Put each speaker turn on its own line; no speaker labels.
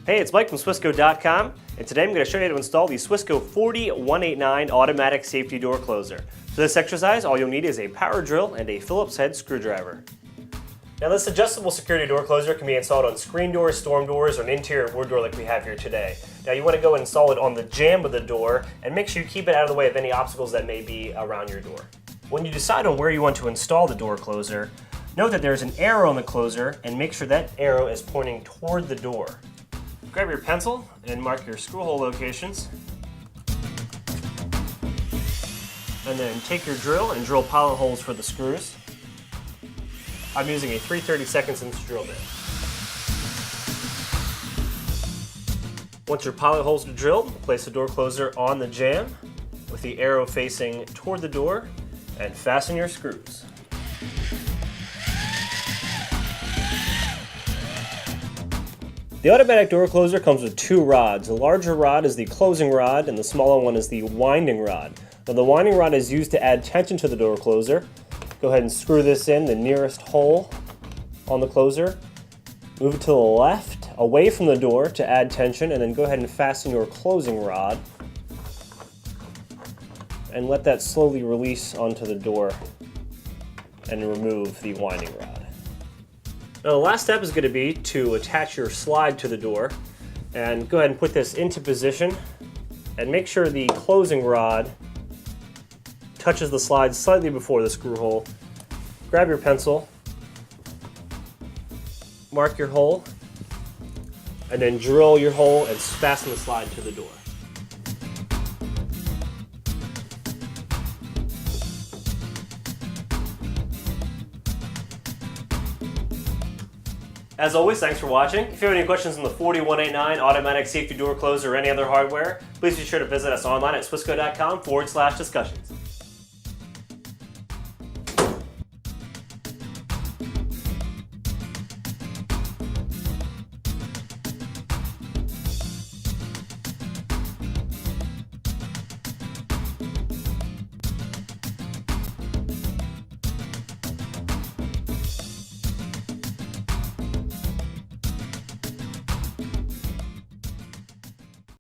Hey, it's Mike from Swisco.com, and today I'm going to show you how to install the Swisco 40189 automatic safety door closer. For this exercise, all you'll need is a power drill and a Phillips head screwdriver. Now this adjustable security door closer can be installed on screen doors, storm doors, or an interior wood door like we have here today. Now you want to go and install it on the jamb of the door, and make sure you keep it out of the way of any obstacles that may be around your door. When you decide on where you want to install the door closer, note that there's an arrow on the closer, and make sure that arrow is pointing toward the door. Grab your pencil and mark your screw hole locations. And then take your drill and drill pilot holes for the screws. I'm using a 3/32 inch drill bit. Once your pilot holes are drilled, place the door closer on the jamb with the arrow facing toward the door and fasten your screws. The automatic door closer comes with two rods. The larger rod is the closing rod and the smaller one is the winding rod. Now the winding rod is used to add tension to the door closer. Go ahead and screw this in the nearest hole on the closer. Move it to the left, away from the door to add tension, and then go ahead and fasten your closing rod. And let that slowly release onto the door and remove the winding rod. Now the last step is going to be to attach your slide to the door, and go ahead and put this into position and make sure the closing rod touches the slide slightly before the screw hole. Grab your pencil, mark your hole, and then drill your hole and fasten the slide to the door. As always, thanks for watching. If you have any questions on the 40189 automatic safety door closer or any other hardware, please be sure to visit us online at Swisco.com/discussions.